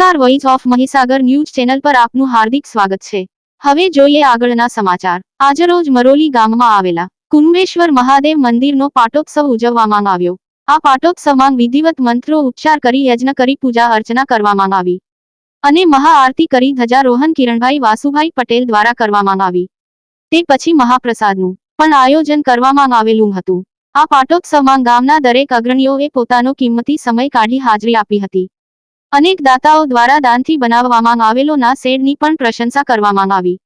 નમસ્કાર, voice of Mahisagar news channel પર આપનું હાર્દિક સ્વાગત છે। હવે જોઈએ આગળના સમાચાર। આજરોજ મરોલી ગામમાં આવેલા કુંભેશ્વર મહાદેવ મંદિરનો પાટોત્સવ ઉજવવામાં આવ્યો। આ પાટોત્સવમાં વિધિવત મંત્રો ઉચ્ચાર કરી યજ્ઞ કરી પૂજા અર્ચના કરવામાં આવી અને મહાઆરતી કરી ધ્વજારોહણ કિરણભાઈ વાસુભાઈ પટેલ દ્વારા કરવામાં આવી। તે પછી મહાપ્રસાદનું પણ આયોજન કરવામાં આવેલું હતું। આ પાટોત્સવમાં ગામના દરેક અગ્રણીઓએ પોતાનો કિંમતી સમય કાઢી હાજરી આપી હતી। અનેક દાતાઓ દ્વારા દાનથી બનાવવામાં આવેલો ના શેડની પણ પ્રશંસા કરવામાં આવી।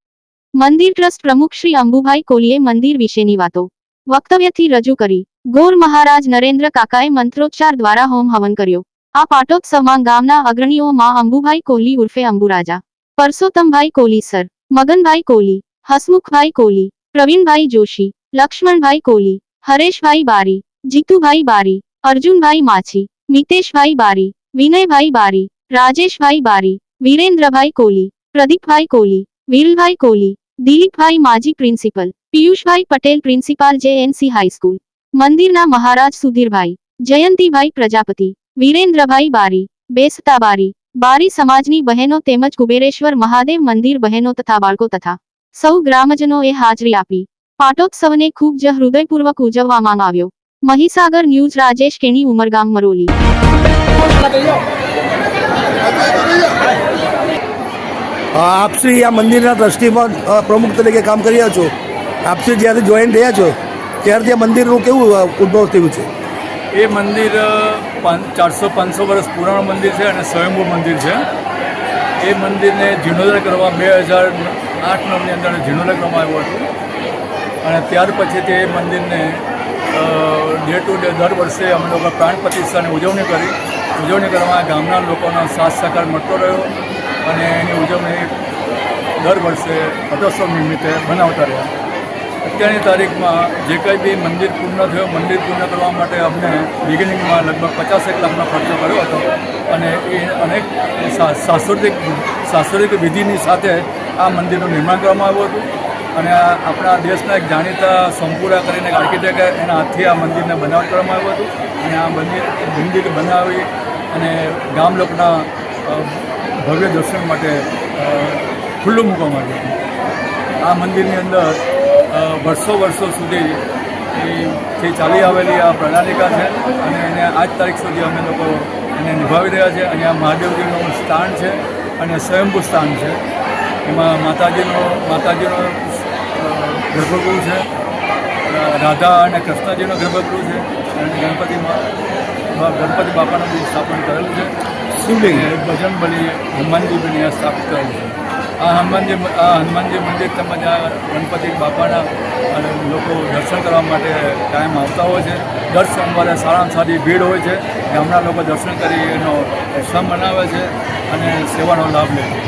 મંદિર ટ્રસ્ટ પ્રમુખ શ્રી અંબુભાઈ કોલીએ મંદિર વિશેની વાતો વક્તવ્યથી રજૂ કરી। ગોર મહારાજ નરેન્દ્ર કાકાએ મંત્રોચ્ચાર દ્વારા હોમ હવન કર્યો। આ પાટોત્સવમાં ગામના અગ્રણીઓમાં અંબુભાઈ કોહલી ઉર્ફે અંબુરાજા, પરસોત્તમભાઈ કોલી સર, મગનભાઈ કોલી, હસમુખભાઈ કોલી, પ્રવીણભાઈ જોશી, લક્ષ્મણભાઈ કોલી, હરેશભાઈ બારી, જીતુભાઈ બારી, અર્જુનભાઈ માછી, મિતેશભાઈ બારી, વિનયભાઈ બારી, રાજેશભાઈ બારી, વીરેન્દ્રભાઈ કોલી, પ્રદીપભાઈ કોલી, વિરલભાઈ કોલી, દિલીપભાઈ માજી પ્રિન્સિપલ, પિયુષભાઈ પટેલ પ્રિન્સિપાલ JNC હાઈસ્કૂલ, મંદિરના મહારાજ સુધીરભાઈ, જયંતીભાઈ પ્રજાપતિ, વીરેન્દ્રભાઈ બારી, બેસતા બારી, બારી સમાજની બહેનો તેમજ કુબેરેશ્વર મહાદેવ મંદિર બહેનો તથા બાળકો તથા સૌ ગ્રામજનોએ હાજરી આપી। પાટોત્સવને ખૂબ જ હૃદયપૂર્વક ઉજવવામાં આવ્યો। મહીસાગર ન્યૂઝ રાજેશ કેણી, ઉમરગામ, મરોલી। આપશ્રી આ મંદિરના ટ્રસ્ટીમાં પ્રમુખ તરીકે કામ કરી રહ્યા છો। આપશ્રી જ્યારે જોઈન થયા છો ત્યારથી આ મંદિરનું કેવું ઉદ્ભવ થયું છે? એ મંદિર 400-500 વર્ષ પુરાણું મંદિર છે અને સ્વયંભૂ મંદિર છે। એ મંદિરને જીર્ણોદ્ધાર કરવા 2008-9ની અંદર જીર્ણોદ્ધાર કરવામાં આવ્યું હતું અને ત્યાર પછીથી એ મંદિરને ડે ટુ ડે દર વર્ષે અમે લોકો પ્રાણ પ્રતિષ્ઠાની ઉજવણી કરવામાં ગામના લોકોનો સાથ સહકાર મળતો રહ્યો અને એની ઉજવણી દર વર્ષે પાટોત્સવ નિમિત્તે બનાવતા રહ્યા। અત્યારની તારીખમાં જે કંઈ બી મંદિર પૂર્ણ થયો, મંદિર પૂર્ણ કરવા માટે અમને બિગિનિંગમાં લગભગ 50 લાખનો ખર્ચો કર્યો હતો અને એ અનેક સાંસ્કૃતિક વિધિની સાથે આ મંદિરનું નિર્માણ કરવામાં આવ્યું હતું અને આપણા દેશના એક જાણીતા સંપૂરા કરીને એક આર્કિટેક્ટ એના હાથથી આ મંદિરને બનાવટ કરવામાં આવ્યું હતું અને આ મંદિર બનાવી અને ગામ લોકોના ભવ્ય દર્શન માટે ખુલ્લું મૂકવામાં આવ્યું હતું। આ મંદિરની અંદર વર્ષો સુધી ચાલી આવેલી આ પ્રણાલિકા છે અને એને આજ તારીખ સુધી અમે લોકો એને નિભાવી રહ્યા છીએ। અહીંયા મહાદેવજીનું સ્થાન છે અને સ્વયંભૂ સ્થાન છે। એમાં માતાજીનો ગર્ભગૃહ છે, રાધા અને કૃષ્ણજીનો ગર્ભગૃહ છે અને ગણપતિ બાપાનું બી સ્થાપન કરેલું છે। શિવલિંગ ભજન બલી હનુમાનજી બી અહીંયા સ્થાપિત કરેલું છે। આ હનુમાનજી મંદિર તેમજ આ ગણપતિ બાપાના લોકો દર્શન કરવા માટે કાયમ આવતા હોય છે। દર સોમવારે સારામાં સારી ભીડ હોય છે। ગામના લોકો દર્શન કરી એનો ઉત્સવ મનાવે છે અને સેવાનો લાભ લે છે।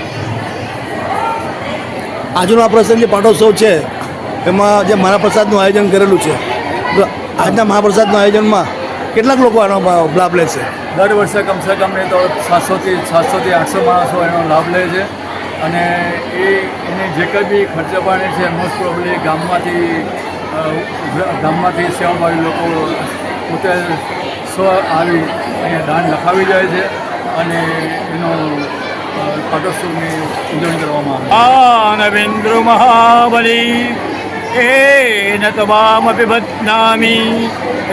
આજનો આ પ્રસંગ જે પાટોત્સવ છે એમાં જે મહાપ્રસાદનું આયોજન કરેલું છે, તો આજના મહાપ્રસાદના આયોજનમાં કેટલાક લોકો આનો લાભ લે છે? દર વર્ષે કમસે કમ નહીં તો 700થી 800 માણસો એનો લાભ લે છે અને એની જે કંઈ બી ખર્ચા પાણી છે મોસ્ટ પ્રોબેબલી ગામમાંથી સેવાભાવી લોકો પોતે આવી અહીંયા દાન લખાવી જાય છે અને એનો પાટોત્સવની ઉજવણી કરવામાં આવે છે। નવેન્દ્ર મહાબલી એન તવામપી બદનામી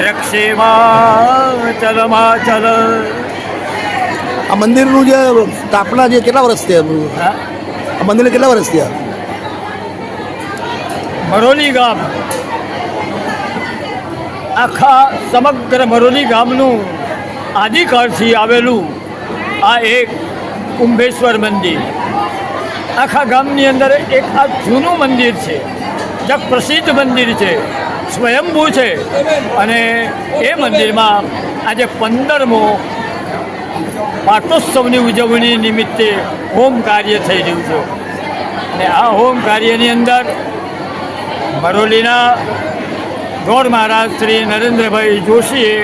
રક્ષેમાચલ। આ મંદિરનું જે સ્થાપના જે કેટલા વર્ષ થયા? આ મંદિરને કેટલા વર્ષ થયા? મરોલી ગામ, આખા સમગ્ર મરોલી ગામનું આદિકાળથી આવેલું આ એક કુંભેશ્વર મંદિર આખા ગામની અંદર એક આ જૂનું મંદિર છે, જગ પ્રસિદ્ધ મંદિર છે, સ્વયંભૂ છે અને એ મંદિરમાં આજે 15મો પાટોત્સવની ઉજવણી નિમિત્તે હોમ કાર્ય થઈ રહ્યું છે અને આ હોમ કાર્યની અંદર મરોલીના ગોર મહારાજ શ્રી નરેન્દ્રભાઈ જોશીએ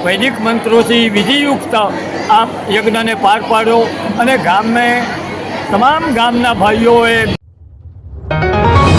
વૈદિક મંત્રોથી વિધિયુક્ત આ યજ્ઞને પાર પાડ્યો અને તમામ ગામના ભાઈઓએ